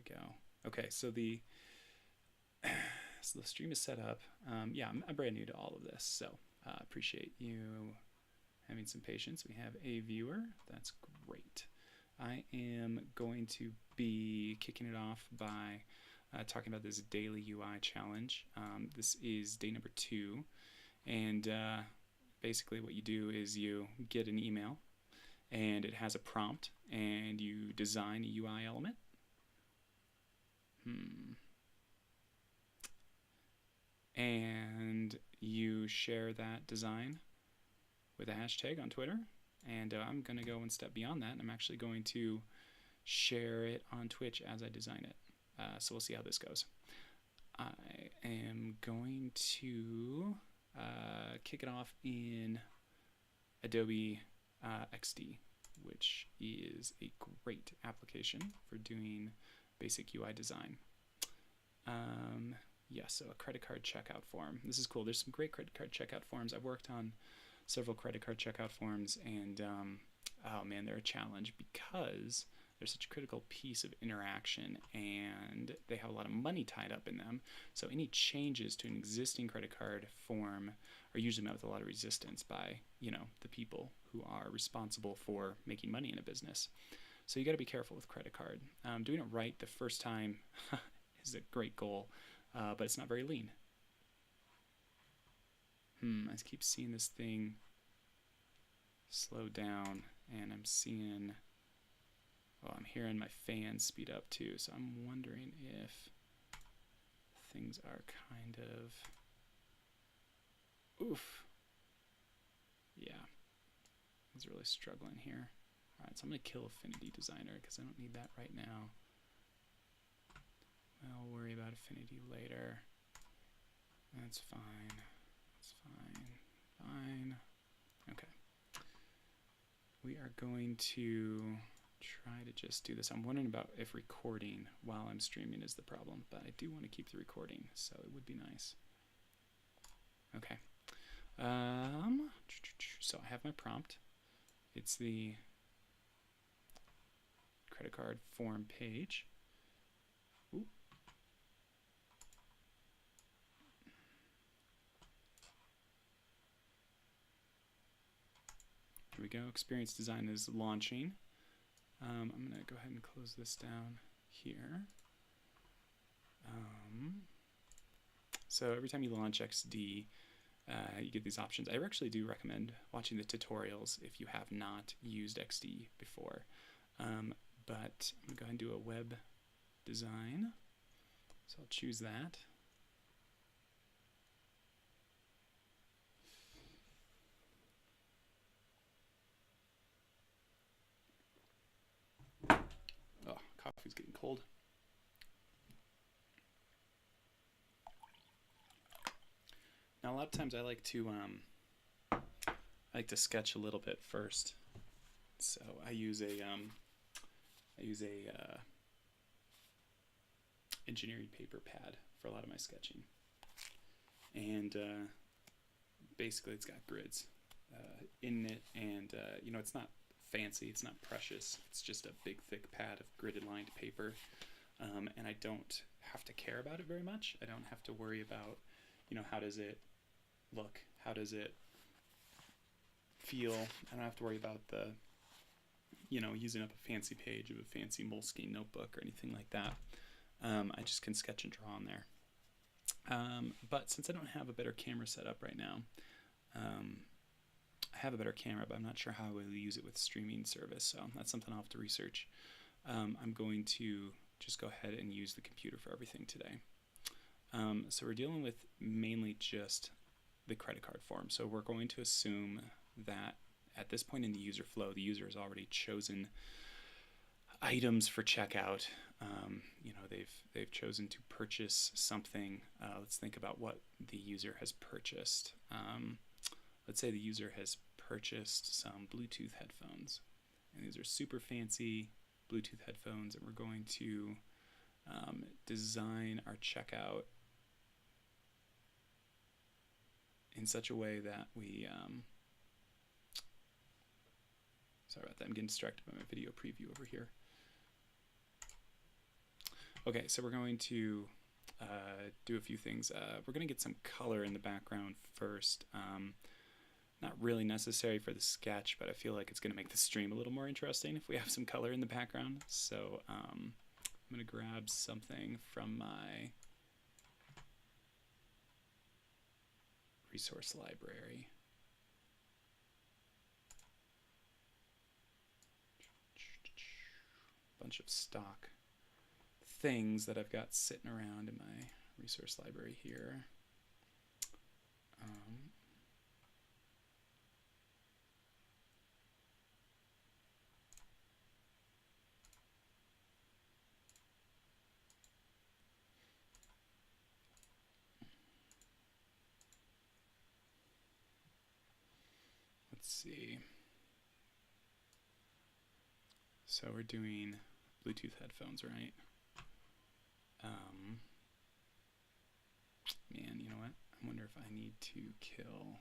we go. Okay, so the stream is set up. Yeah, I'm brand new to all of this, so appreciate you having some patience. We have a viewer. That's great. I am going to be kicking it off by talking about this daily UI challenge. This is day number 2, and basically what you do is you get an email, and it has a prompt, and you design a UI element. And you share that design with a hashtag on Twitter. And I'm going to go one step beyond that, and I'm actually going to share it on Twitch as I design it. So we'll see how this goes. I am going to kick it off in Adobe XD, which is a great application for doing basic UI design. Yeah, so a credit card checkout form. This is cool. There's some great credit card checkout forms. I've worked on several credit card checkout forms, and oh man, they're a challenge because they're such a critical piece of interaction, and they have a lot of money tied up in them. So any changes to an existing credit card form are usually met with a lot of resistance by, you know, the people who are responsible for making money in a business. So you got to be careful with credit card. Doing it right the first time is a great goal, but it's not very lean. I keep seeing this thing slow down, and I'm seeing, well, I'm hearing my fan speed up too, so I'm wondering if things are kind of, oof. Yeah, I was really struggling here. All right, so I'm going to kill Affinity Designer because I don't need that right now. I'll worry about Affinity later. That's fine. That's fine. Fine. Okay. We are going to try to just do this. I'm wondering about if recording while I'm streaming is the problem, but I do want to keep the recording, so it would be nice. Okay. So I have my prompt. It's the credit card form page. Ooh. Here we go. Experience Design is launching. I'm going to go ahead and close this down here. So every time you launch XD, you get these options. I actually do recommend watching the tutorials if you have not used XD before. But I'm going to go ahead and do a web design. So I'll choose that. Oh, coffee's getting cold. Now a lot of times I like to sketch a little bit first. So I use a engineering paper pad for a lot of my sketching, and basically it's got grids in it, and you know, it's not fancy, it's not precious, it's just a big thick pad of gridded lined paper, and I don't have to care about it very much. I don't have to worry about, you know, how does it look, how does it feel. I don't have to worry about the, you know, using up a fancy page of a fancy Moleskine notebook or anything like that. I just can sketch and draw on there. But since I don't have a better camera set up right now, I have a better camera, but I'm not sure how I will use it with streaming service, so that's something I'll have to research. I'm going to just go ahead and use the computer for everything today. So we're dealing with mainly just the credit card form. So we're going to assume that at this point in the user flow, the user has already chosen items for checkout. You know, they've chosen to purchase something. Let's think about what the user has purchased. Let's say the user has purchased some Bluetooth headphones, and these are super fancy Bluetooth headphones, and we're going to design our checkout in such a way that we sorry about that, I'm getting distracted by my video preview over here. Okay, so we're going to do a few things. We're going to get some color in the background first. Not really necessary for the sketch, but I feel like it's going to make the stream a little more interesting if we have some color in the background. So I'm going to grab something from my resource library. Bunch of stock things that I've got sitting around in my resource library here. Let's see. So we're doing Bluetooth headphones, right? Man, you know what? I wonder if I need to kill.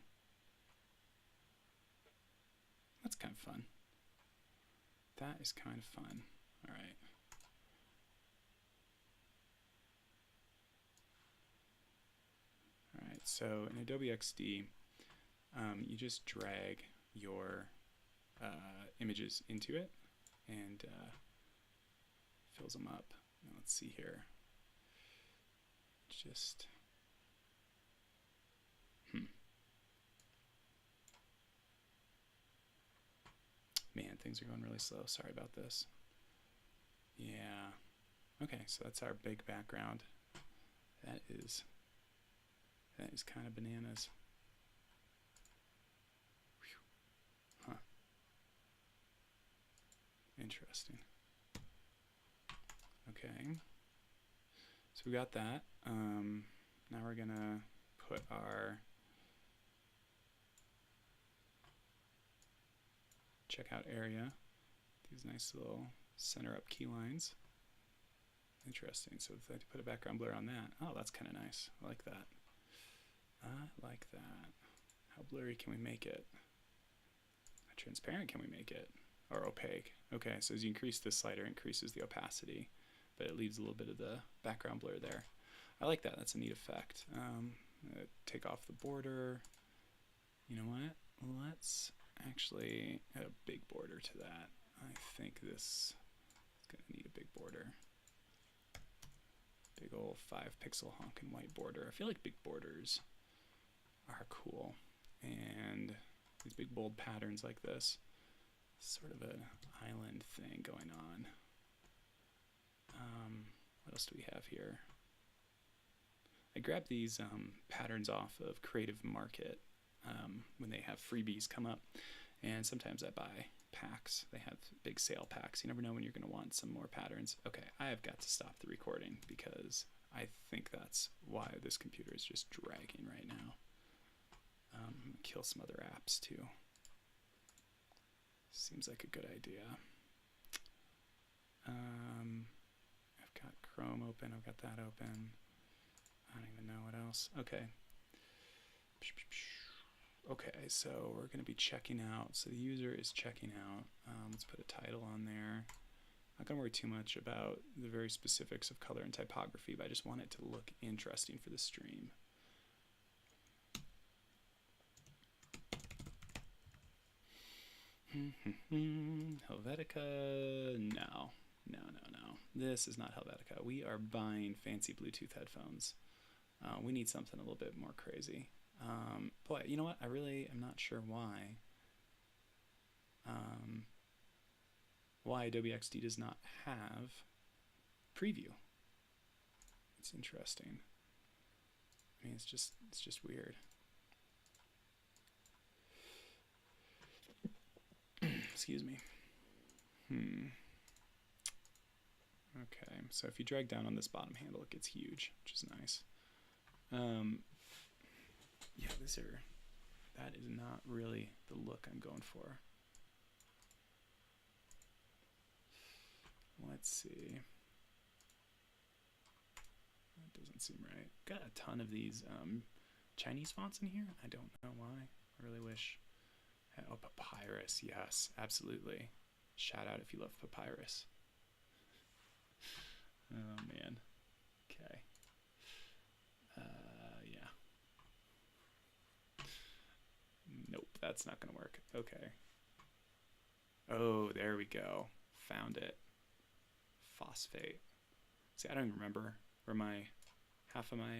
That's kind of fun. That is kind of fun. All right. All right, so in Adobe XD, you just drag your images into it and fills them up. Now let's see here. Just man, things are going really slow. Sorry about this. Yeah. Okay, so that's our big background. That is kind of bananas. Whew. Huh. Interesting. Okay. So we got that. Now we're gonna put our checkout area. These nice little center up key lines. Interesting. So if I put a background blur on that, oh, that's kind of nice. I like that. I like that. How blurry can we make it? How transparent can we make it? Or opaque? Okay, so as you increase this slider, it increases the opacity, but it leaves a little bit of the background blur there. I like that. That's a neat effect. Take off the border. You know what? Let's actually add a big border to that. I think this is going to need a big border. Big old 5-pixel honkin' white border. I feel like big borders are cool. And these big bold patterns like this, sort of an island thing going on. What else do we have here? I grabbed these patterns off of Creative Market when they have freebies come up, and sometimes I buy packs. They have big sale packs. You never know when you're going to want some more patterns. Okay, I have got to stop the recording because I think that's why this computer is just dragging right now. Kill some other apps too. Seems like a good idea. I've got Chrome open. I've got that open. I don't even know what else. Okay. Okay, so we're going to be checking out. So the user is checking out. Let's put a title on there. Not going to worry too much about the very specifics of color and typography, but I just want it to look interesting for the stream. Helvetica, no. This is not Helvetica. We are buying fancy Bluetooth headphones. We need something a little bit more crazy. Boy, you know what? I really am not sure why. Why Adobe XD does not have preview. It's interesting. I mean, it's just weird. Excuse me. Okay, so if you drag down on this bottom handle, it gets huge, which is nice. Yeah, that is not really the look I'm going for. Let's see. That doesn't seem right. Got a ton of these Chinese fonts in here. I don't know why. I really wish. Oh, Papyrus. Yes, absolutely. Shout out if you love Papyrus. Oh, man. that's not gonna work. Okay. Oh, there we go. Found it. Phosphate. See, I don't even remember where half of my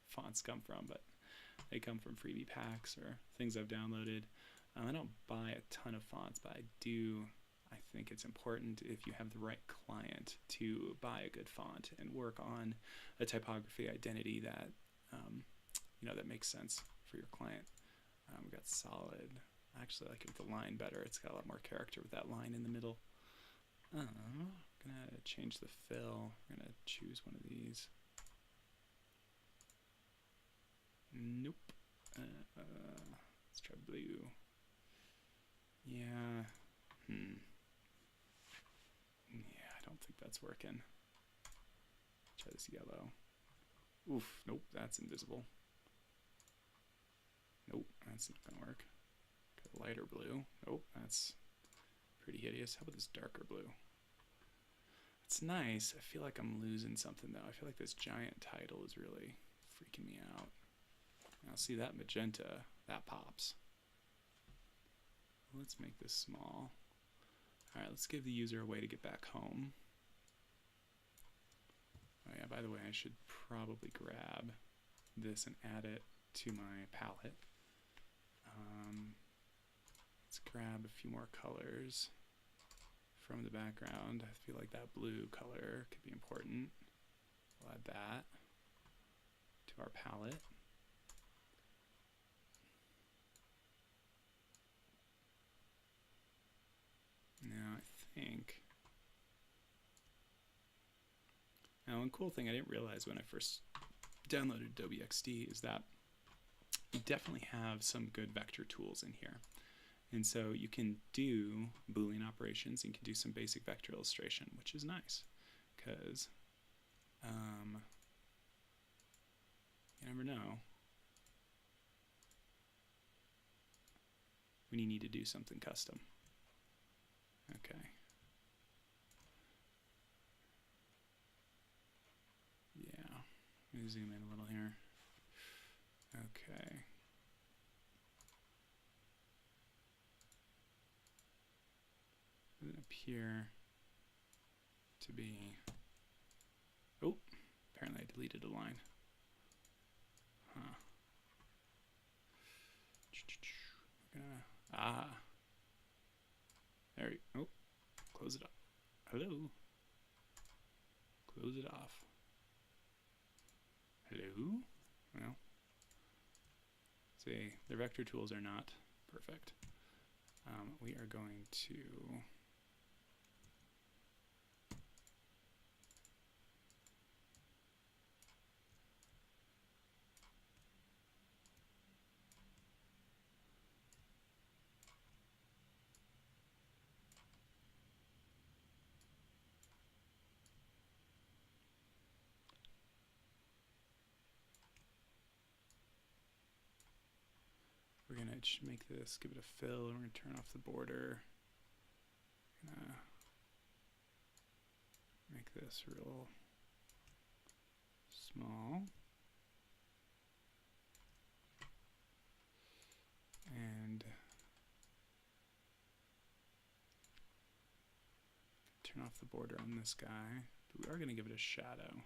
fonts come from, but they come from freebie packs or things I've downloaded. I don't buy a ton of fonts, but I think it's important if you have the right client to buy a good font and work on a typography identity that that makes sense for your client. We got solid. I actually like it with the line better. It's got a lot more character with that line in the middle. I'm gonna change the fill. I'm gonna choose one of these. Nope. Let's try blue. Yeah. Yeah, I don't think that's working. Try this yellow. Oof, nope, that's invisible. Nope, that's not gonna work. Got lighter blue. Nope, that's pretty hideous. How about this darker blue? It's nice. I feel like I'm losing something though. I feel like this giant title is really freaking me out. Now see that magenta, that pops. Let's make this small. All right, let's give the user a way to get back home. Oh yeah, by the way, I should probably grab this and add it to my palette. Let's grab a few more colors from the background. I feel like that blue color could be important. We'll add that to our palette. Now I think. Now one cool thing I didn't realize when I first downloaded Adobe XD is that you definitely have some good vector tools in here. And so you can do Boolean operations, and you can do some basic vector illustration, which is nice, because you never know when you need to do something custom. Okay. Yeah, let me zoom in a little here. Okay. Doesn't appear to be. Oh, apparently I deleted a line. Huh. We're gonna. There we go. Oh, close it off. Hello. Close it off. Hello. Well, see, the vector tools are not perfect. We are going to. We're going to make this, give it a fill, and we're going to turn off the border. Gonna make this real small. And turn off the border on this guy. But we are going to give it a shadow.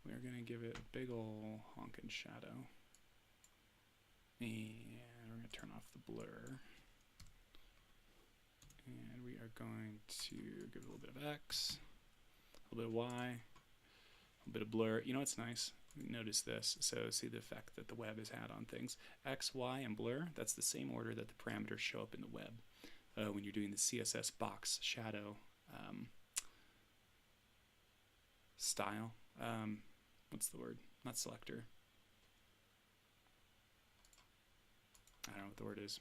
We are going to give it a big ol' honkin' shadow. And we're going to turn off the blur. And we are going to give it a little bit of X, a little bit of Y, a little bit of blur. You know what's nice? Notice this. So see the effect that the web has had on things. X, Y, and blur, that's the same order that the parameters show up in the web when you're doing the CSS box shadow style. What's the word? Not selector. I don't know what the word is.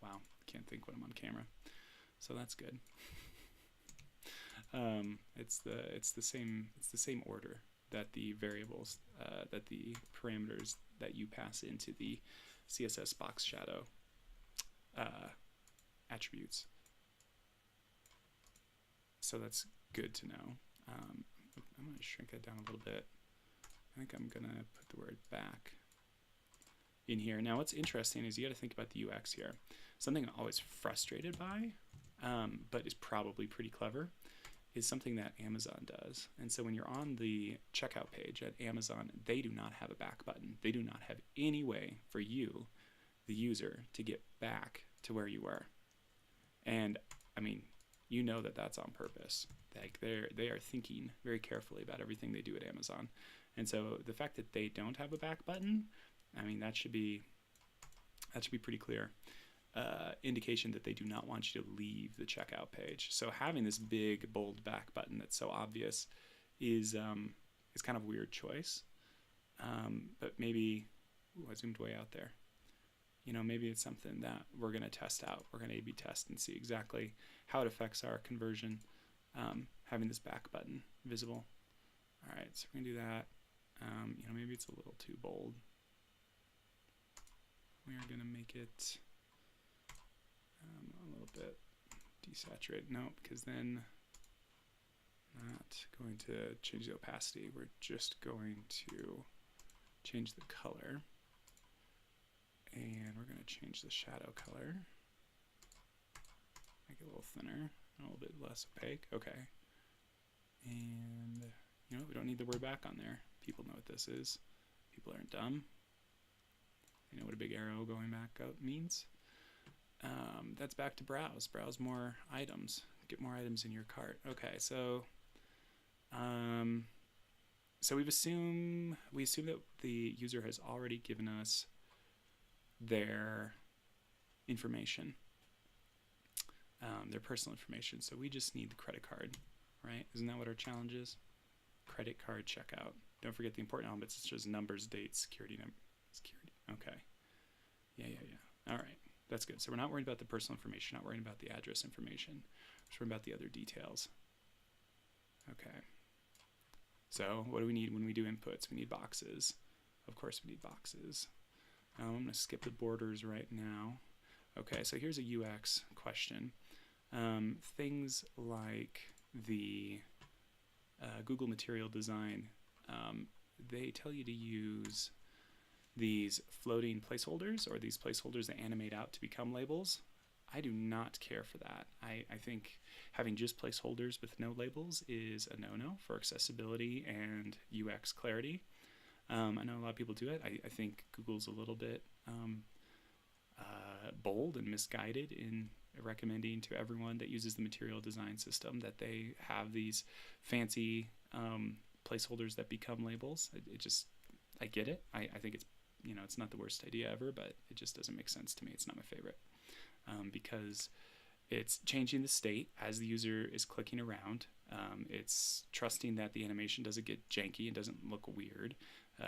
Wow, can't think when I'm on camera. So that's good. It's the same order that the variables, that the parameters that you pass into the CSS box shadow attributes. So that's good to know. I'm going to shrink that down a little bit. I think I'm going to put the word back in here. Now, what's interesting is you got to think about the UX here. Something I'm always frustrated by, but is probably pretty clever, is something that Amazon does. And so when you're on the checkout page at Amazon, they do not have a back button. They do not have any way for you, the user, to get back to where you were. And I mean, you know that that's on purpose. Like they are thinking very carefully about everything they do at Amazon. And so the fact that they don't have a back button, I mean, that should be pretty clear. Indication that they do not want you to leave the checkout page. So having this big bold back button that's so obvious is kind of a weird choice. But maybe, I zoomed way out there. Maybe it's something that we're going to test out. We're going to A/B test and see exactly how it affects our conversion, having this back button visible. All right, so we're going to do that. Maybe it's a little too bold. We are going to make it a little bit desaturated. No, because then not going to change the opacity. We're just going to change the color. And we're going to change the shadow color. Make it a little thinner, a little bit less opaque. Okay. And, we don't need the word back on there. People know what this is. People aren't dumb. They know what a big arrow going back up means. That's back to browse. Browse more items. Get more items in your cart. Okay, so we assume that the user has already given us their information, their personal information. So we just need the credit card, right? Isn't that what our challenge is? Credit card checkout. Don't forget the important elements. It's just numbers, dates, security number. Security. Okay. Yeah. All right. That's good. So we're not worried about the personal information, not worried about the address information. We're just worried about the other details. Okay. So what do we need when we do inputs? We need boxes. Of course we need boxes. I'm going to skip the borders right now. Okay, so here's a UX question. Things like the Google Material Design, they tell you to use these floating placeholders, or these placeholders that animate out to become labels. I do not care for that. I think having just placeholders with no labels is a no-no for accessibility and UX clarity. I know a lot of people do it. I think Google's a little bit bold and misguided in recommending to everyone that uses the material design system that they have these fancy placeholders that become labels. I get it. I think it's, it's not the worst idea ever, but it just doesn't make sense to me. It's not my favorite because it's changing the state as the user is clicking around. It's trusting that the animation doesn't get janky and doesn't look weird,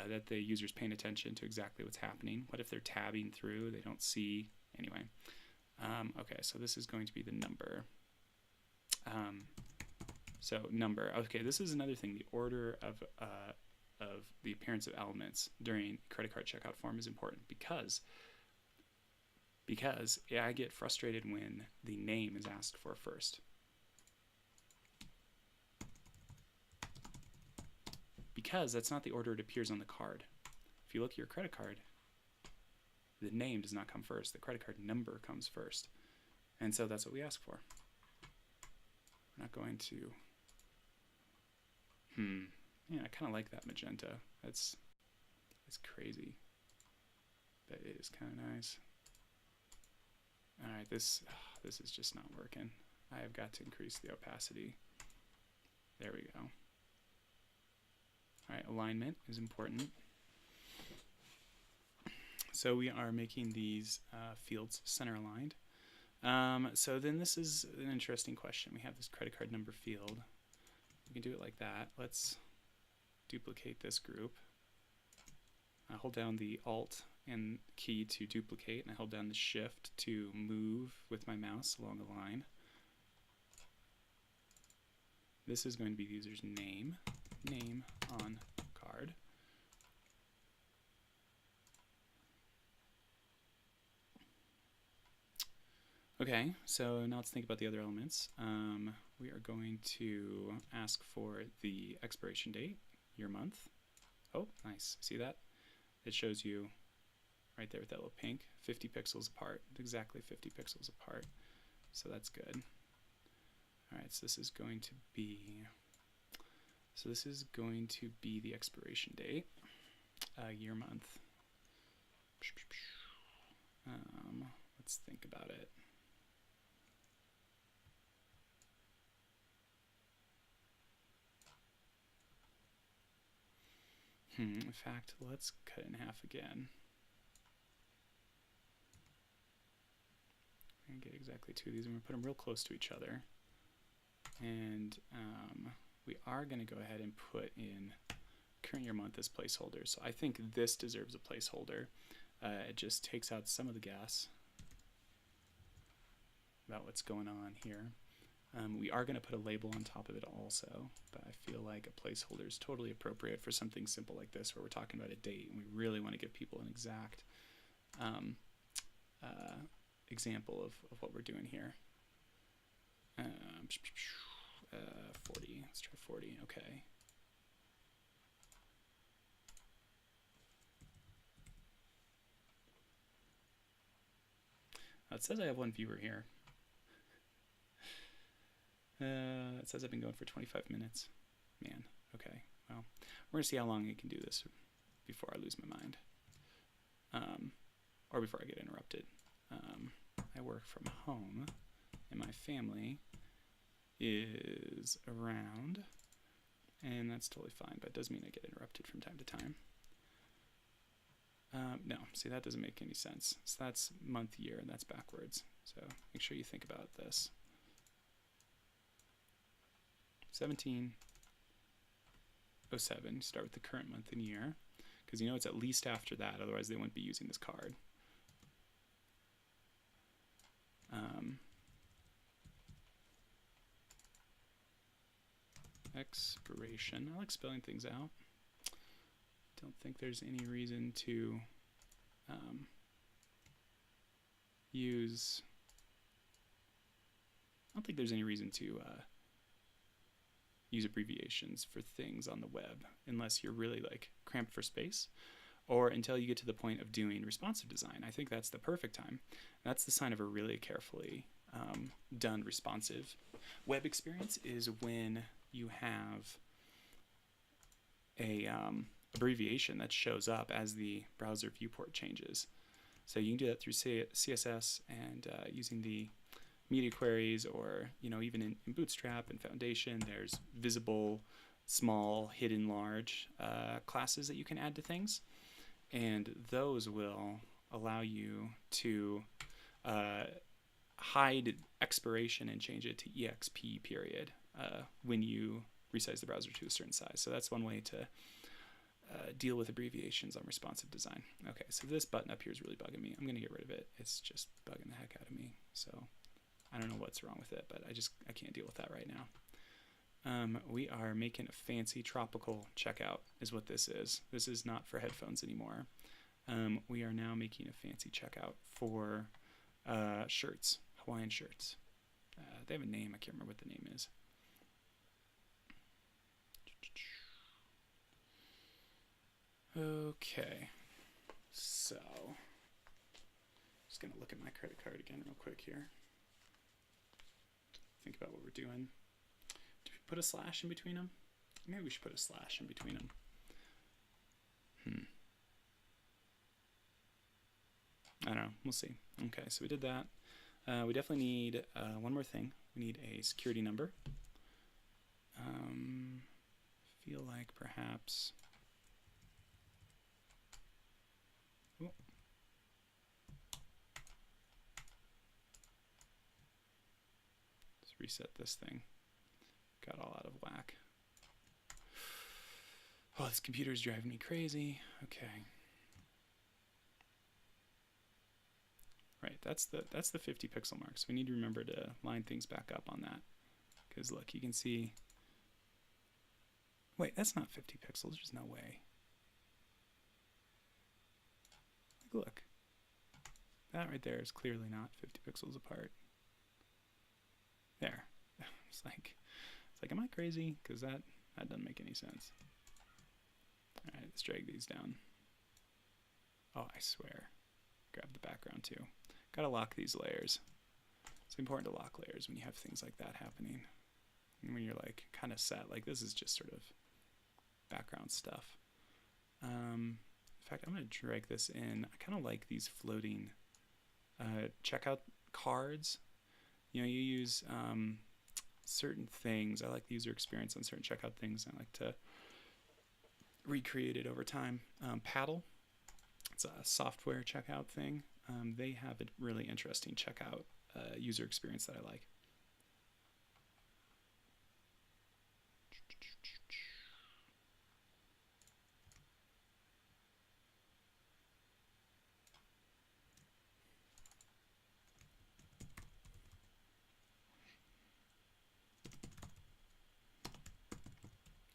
that the user's paying attention to exactly what's happening. What if they're tabbing through, they don't see? Anyway, okay, so this is going to be the number. So number, okay, this is another thing. The order of the appearance of elements during credit card checkout form is important because I get frustrated when the name is asked for first. Because that's not the order it appears on the card. If you look at your credit card, the name does not come first. The credit card number comes first. And so that's what we ask for. We're not going to... Yeah, I kind of like that magenta. That's crazy. But it is kind of nice. Alright, this is just not working. I have got to increase the opacity. There we go. Alright, alignment is important. So we are making these fields center aligned. So then this is an interesting question. We have this credit card number field. We can do it like that. Let's duplicate this group. I hold down the Alt and key to duplicate, and I hold down the Shift to move with my mouse along the line. This is going to be the user's name on card. Okay, so now let's think about the other elements. We are going to ask for the expiration date, year, month. Oh, nice. See that? It shows you right there with that little pink, 50 pixels apart, exactly 50 pixels apart. So that's good. All right, so this is going to be the expiration date, year, month. Let's think about it. In fact, let's cut it in half again. I'm going to get exactly 2 of these. I'm going to put them real close to each other. And we are going to go ahead and put in current year month as placeholders. So I think this deserves a placeholder. It just takes out some of the gas about what's going on here. We are going to put a label on top of it also, but I feel like a placeholder is totally appropriate for something simple like this where we're talking about a date and we really want to give people an exact example of what we're doing here. 40, let's try 40, okay. It says I have 1 viewer here. It says I've been going for 25 minutes. Man, okay. Well, we're going to see how long I can do this before I lose my mind. Or before I get interrupted. I work from home, and my family is around, and that's totally fine, but it does mean I get interrupted from time to time. No, see, that doesn't make any sense. So that's month, year, and that's backwards. So make sure you think about this. 1707, start with the current month and year, because you know it's at least after that, otherwise they wouldn't be using this card. Expiration. I like spelling things out. Don't think there's any reason to use abbreviations for things on the web unless you're really like cramped for space, or until you get to the point of doing responsive design. I think that's the perfect time. That's the sign of a really carefully done responsive web experience, is when you have a abbreviation that shows up as the browser viewport changes. So you can do that through CSS and using the media queries, or even in Bootstrap and Foundation, there's visible, small, hidden, large classes that you can add to things, and those will allow you to hide expiration and change it to EXP period when you resize the browser to a certain size. So that's one way to deal with abbreviations on responsive design. Okay, so this button up here is really bugging me. I'm going to get rid of it. It's just bugging the heck out of me. So I don't know what's wrong with it, but I can't deal with that right now. We are making a fancy tropical checkout is what this is. This is not for headphones anymore. We are now making a fancy checkout for shirts, Hawaiian shirts. They have a name. I can't remember what the name is. Okay, so just going to look at my credit card again real quick here. Think about what we're doing. Do we put a slash in between them? Maybe we should put a slash in between them. I don't know. We'll see. Okay, so we did that. We definitely need one more thing. We need a security number. Feel like perhaps... Ooh. Let's reset this thing. Got all out of whack. Oh, this computer's driving me crazy. Okay. Right, that's the 50 pixel mark. So we need to remember to line things back up on that. Because look, you can see... Wait, that's not 50 pixels. There's no way. Look. That right there is clearly not 50 pixels apart. There. It's like, am I crazy? Because that doesn't make any sense. Alright, let's drag these down. Oh, I swear. grab the background too. Gotta lock these layers. It's important to lock layers when you have things like that happening. And when you're like kind of set, like this is just sort of background stuff. In fact, I'm going to drag this in. I kind of like these floating checkout cards. You know, you use certain things. I like the user experience on certain checkout things. I like to recreate it over time. Paddle, it's a software checkout thing. They have a really interesting checkout user experience that I like.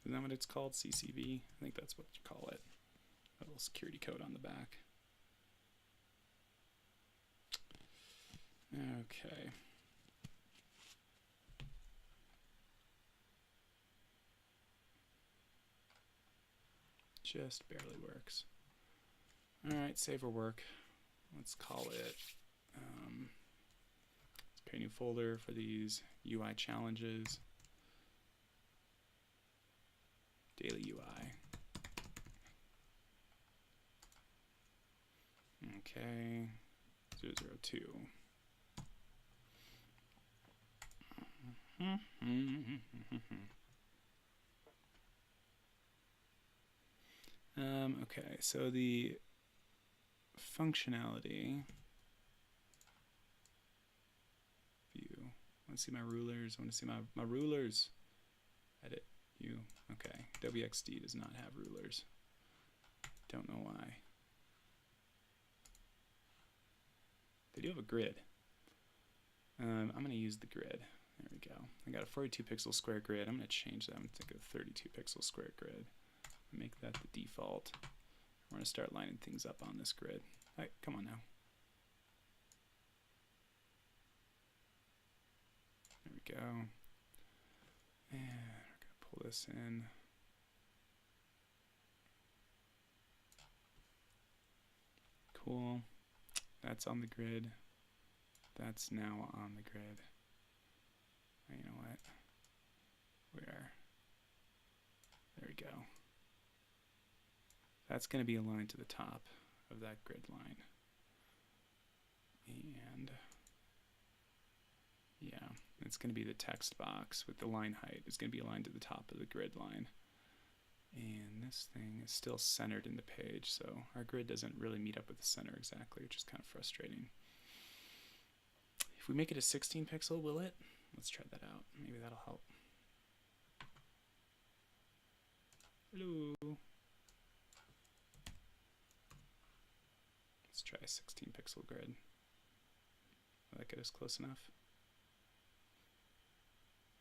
Isn't that what it's called? CCV? I think that's what you call it. A little security code on the back. Okay. Just barely works. All right, save or work. Let's call it, let's create a new folder for these UI challenges. Daily UI. Okay, 002. Okay, so the functionality view. I want to see my rulers. I want to see my rulers. Edit view. Okay, Adobe XD does not have rulers. Don't know why. They do have a grid. I'm going to use the grid. There we go. I got a 42 pixel square grid. I'm going to change that. I'm going to take a 32 pixel square grid. Make that the default. We're going to start lining things up on this grid. All right, come on now. There we go. And we're going to pull this in. Cool. That's on the grid. That's now on the grid. You know what? There we go. That's going to be aligned to the top of that grid line. And yeah, it's going to be the text box with the line height. It's going to be aligned to the top of the grid line. And this thing is still centered in the page, so our grid doesn't really meet up with the center exactly, which is kind of frustrating. If we make it a 16 pixel, will it? Let's try that out. Maybe that'll help. Hello. Let's try a 16 pixel grid. Will that get us close enough?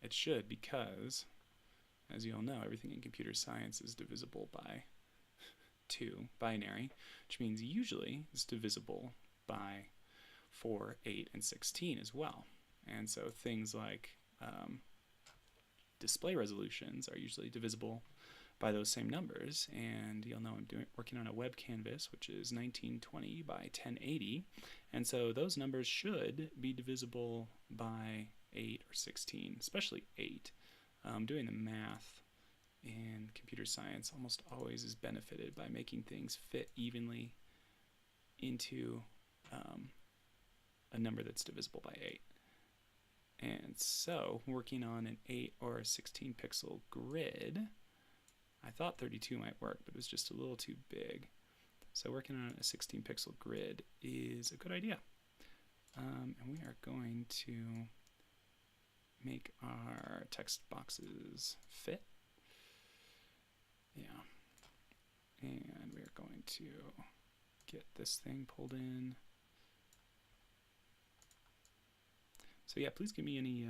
It should, because, as you all know, everything in computer science is divisible by 2, binary, which means usually it's divisible by 4, 8, and 16 as well. And so things like display resolutions are usually divisible by those same numbers. And you'll know I'm working on a web canvas, which is 1920 by 1080. And so those numbers should be divisible by 8 or 16, especially 8. Doing the math in computer science almost always is benefited by making things fit evenly into a number that's divisible by 8. And so, working on an 8 or a 16 pixel grid, I thought 32 might work, but it was just a little too big. So working on a 16 pixel grid is a good idea. And we are going to make our text boxes fit. Yeah. And we're going to get this thing pulled in. So yeah, please give me any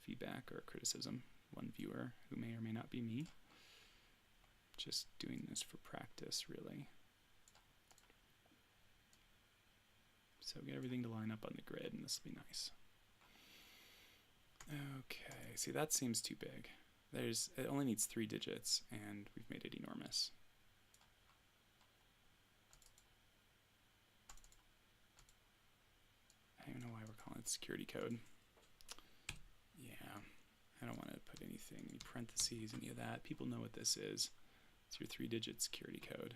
feedback or criticism. One viewer who may or may not be me. Just doing this for practice, really. So get everything to line up on the grid, and this will be nice. Okay, see that seems too big. It only needs 3 digits, and we've made it enormous. with security code. Yeah, I don't want to put anything, any parentheses, any of that. People know what this is. It's your 3-digit security code.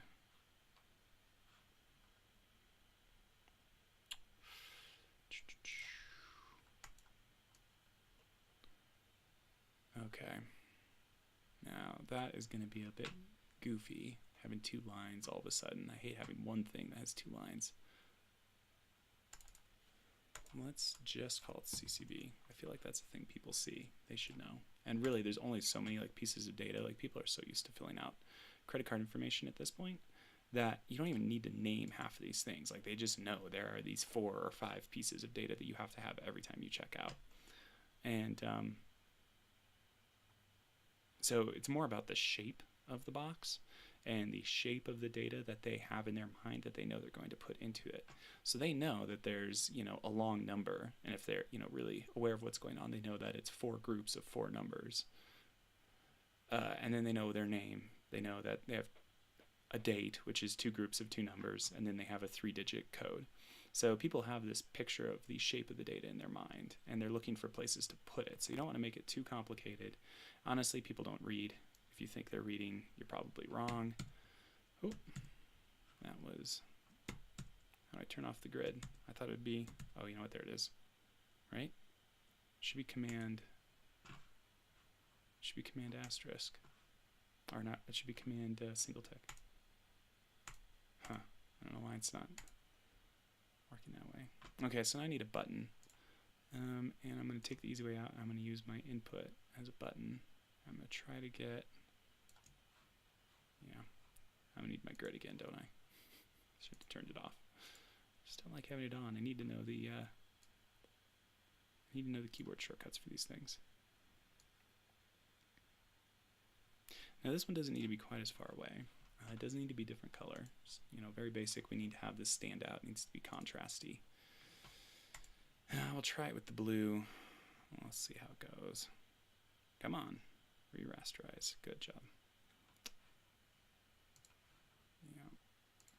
Okay. Now that is going to be a bit goofy, having 2 lines all of a sudden. I hate having one thing that has 2 lines. Let's just call it CCV. I feel like that's a thing people see. They should know. And really, there's only so many like pieces of data. Like people are so used to filling out credit card information at this point that you don't even need to name half of these things. Like they just know there are these 4 or 5 pieces of data that you have to have every time you check out. And so it's more about the shape of the box and the shape of the data that they have in their mind that they know they're going to put into it. So they know that there's, a long number, and if they're, really aware of what's going on, they know that it's 4 groups of 4 numbers. And then they know their name. They know that they have a date, which is 2 groups of 2 numbers, and then they have a 3-digit code. So people have this picture of the shape of the data in their mind, and they're looking for places to put it. So you don't want to make it too complicated. Honestly, people don't read. If you think they're reading, you're probably wrong. Oh, that was... How do I turn off the grid? I thought it would be... Oh, you know what? There it is. Right? Should be command... Should be command asterisk. Or not, it should be command single tick. Huh. I don't know why it's not working that way. Okay, so now I need a button. And I'm going to take the easy way out. I'm going to use my input as a button. I'm going to try to get... Yeah. I'm going to need my grid again, don't I? Should have turned it off. Just don't like having it on. I need to know the keyboard shortcuts for these things. Now this one doesn't need to be quite as far away. It doesn't need to be different color. Just, very basic. We need to have this stand out. It needs to be contrasty. We'll try it with the blue. Let's see how it goes. Come on. Re-rasterize. Good job. Yeah.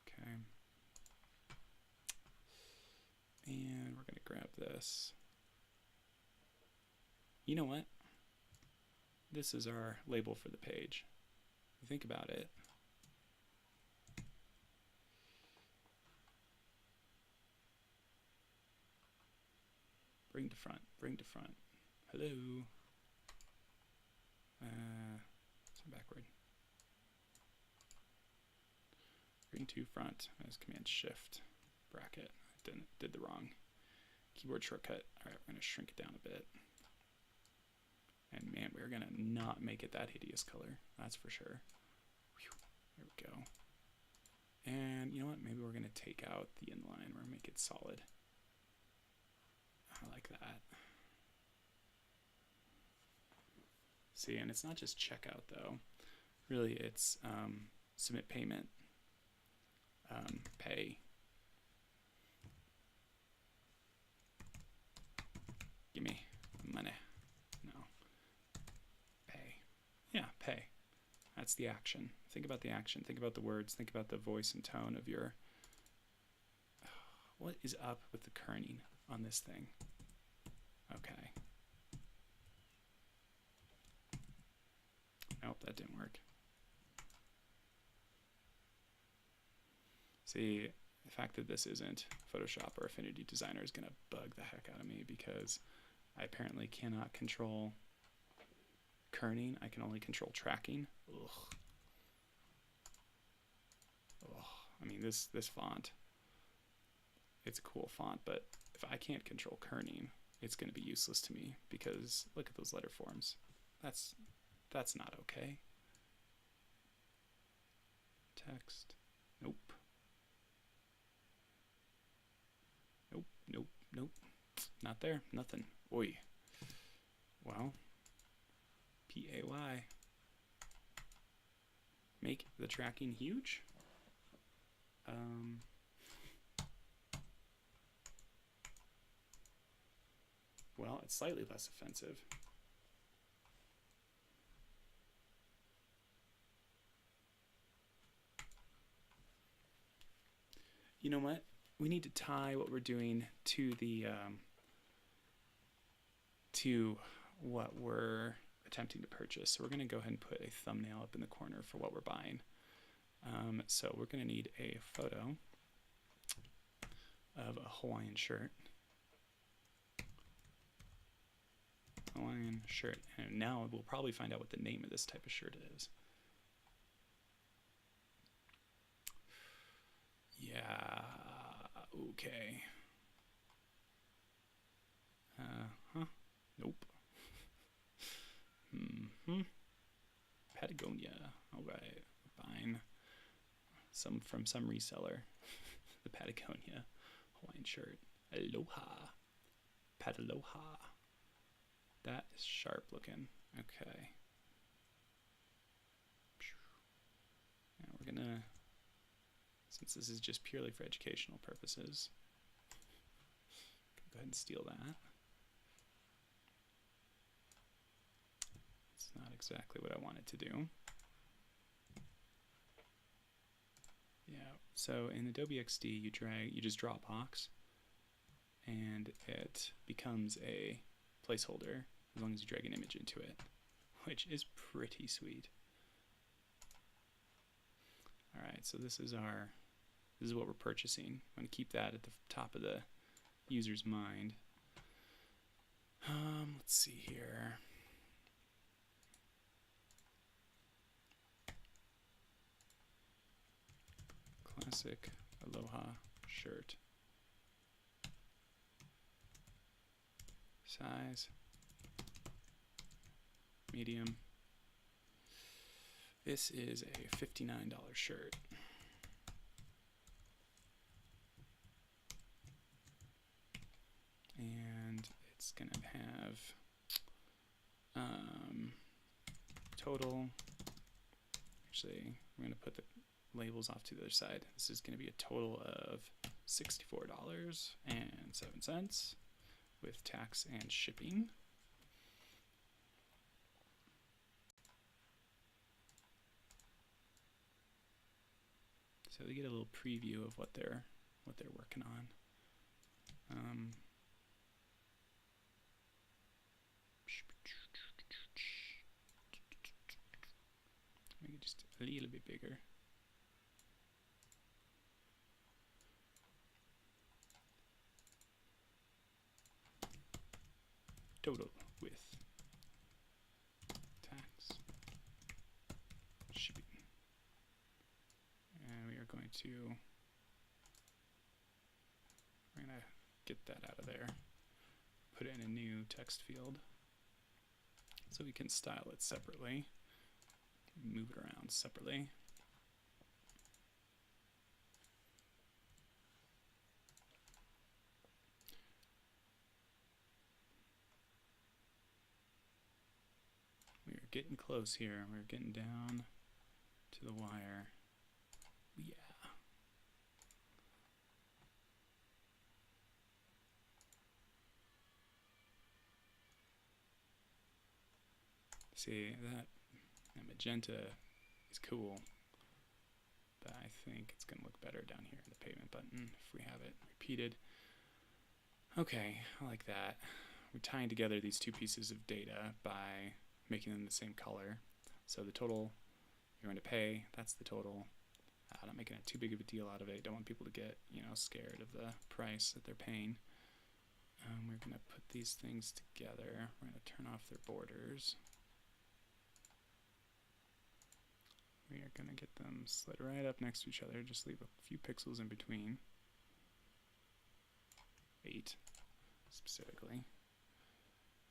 Okay. And we're going to grab this. You know what? This is our label for the page. If you think about it. Bring to front, bring to front. Hello. So backward. Bring to front as Command Shift bracket. I did the wrong keyboard shortcut. All right, we're going to shrink it down a bit. And man, we're going to not make it that hideous color. That's for sure. Whew, there we go. And you know what? Maybe we're going to take out the inline. We're going to make it solid. I like that. See, and it's not just checkout though. Really, it's submit payment, pay. Give me money. No. Pay. Yeah, pay. That's the action. Think about the action. Think about the words. Think about the voice and tone of your... What is up with the kerning on this thing? Okay. Nope, that didn't work. See, the fact that this isn't Photoshop or Affinity Designer is going to bug the heck out of me because I apparently cannot control kerning. I can only control tracking. Ugh. Ugh. I mean, this font, it's a cool font, but if I can't control kerning, it's going to be useless to me because look at those letter forms. That's not okay. Text. Nope. Nope, nope, nope. Not there. Nothing. Oi. Well, P-A-Y. Make the tracking huge. Well, it's slightly less offensive. You know what? We need to tie what we're doing to the to what we're attempting to purchase. So we're going to go ahead and put a thumbnail up in the corner for what we're buying. So we're going to need a photo of a Hawaiian shirt. Hawaiian shirt. And now we'll probably find out what the name of this type of shirt is. Yeah, okay. Nope. Patagonia. All right, buying some from some reseller. The Patagonia Hawaiian shirt. Aloha. Pataloha. That is sharp looking. Okay. Now we're gonna, since this is just purely for educational purposes, go ahead and steal that. It's not exactly what I wanted to do. Yeah, so in Adobe XD you just draw a box and it becomes a placeholder as long as you drag an image into it, which is pretty sweet. Alright, so this is what we're purchasing. I'm going to keep that at the top of the user's mind. Let's see here. Classic Aloha shirt. Size medium. This is a $59 shirt. And it's gonna have total. Actually, we're gonna put the labels off to the other side. This is gonna be a total of $64.07 with tax and shipping. So we get a little preview of what they're working on. Make it just a little bit bigger. Total with tax shipping. And we are going to, we're going to get that out of there, put it in a new text field so we can style it separately, move it around separately. We are getting close here. We're getting down to the wire. Yeah. See, that magenta is cool, but I think it's going to look better down here in the pavement button if we have it repeated. Okay, I like that. We're tying together these two pieces of data by making them the same color. So the total you're going to pay, that's the total. Not making it too big of a deal out of it. Don't want people to get, scared of the price that they're paying. We're going to put these things together. We're going to turn off their borders. We are going to get them slid right up next to each other. Just leave a few pixels in between. 8 specifically.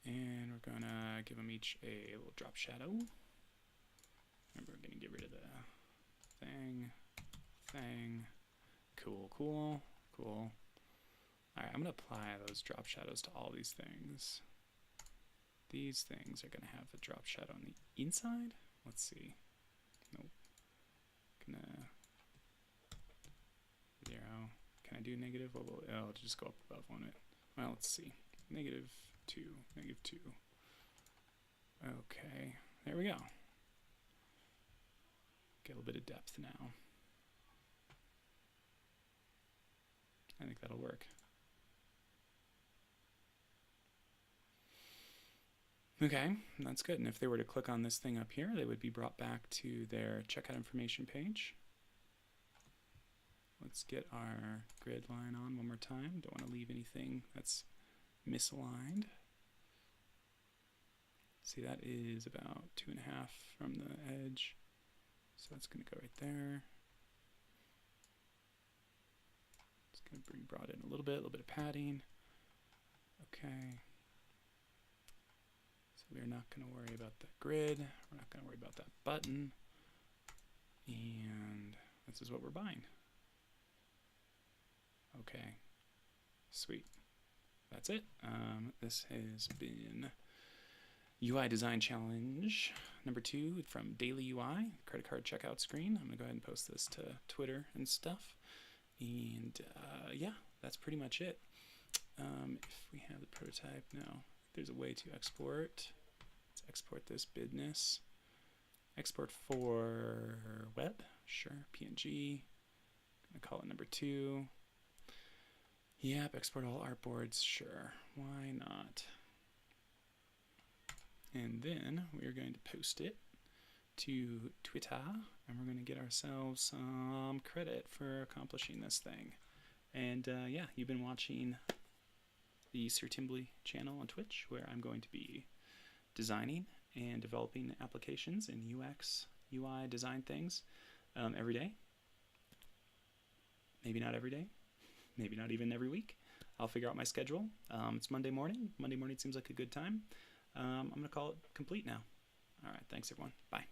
And we're going to give them each a little drop shadow. Remember, we're going to get rid of the thing. Cool. Alright, I'm going to apply those drop shadows to all these things. These things are going to have a drop shadow on the inside. Let's see. Nope. Gonna 0. Can I do negative? Well, it'll just go up above, won't it? Well, let's see. -2. Okay, there we go. Get a little bit of depth now. I think that'll work. Okay, that's good. And if they were to click on this thing up here, they would be brought back to their checkout information page. Let's get our grid line on one more time. Don't want to leave anything that's misaligned. See, that is about 2.5 from the edge. So that's going to go right there. It's going to be brought in a little bit of padding. Okay. So we're not going to worry about the grid. We're not going to worry about that button. And this is what we're buying. Okay. Sweet. That's it. This has been UI Design Challenge number 2 from Daily UI, credit card checkout screen. I'm going to go ahead and post this to Twitter and stuff. And yeah, that's pretty much it. If we have the prototype, no. There's a way to export. Let's export this business. Export for web, sure, PNG. I'm going to call it number 2. Yep, export all artboards, sure, why not? And then we're going to post it to Twitter, and we're going to get ourselves some credit for accomplishing this thing. And yeah, you've been watching the Sir Timbley channel on Twitch, where I'm going to be designing and developing applications in UX, UI design things every day. Maybe not every day. Maybe not even every week. I'll figure out my schedule. It's Monday morning. Monday morning seems like a good time. I'm going to call it complete now. All right. Thanks, everyone. Bye.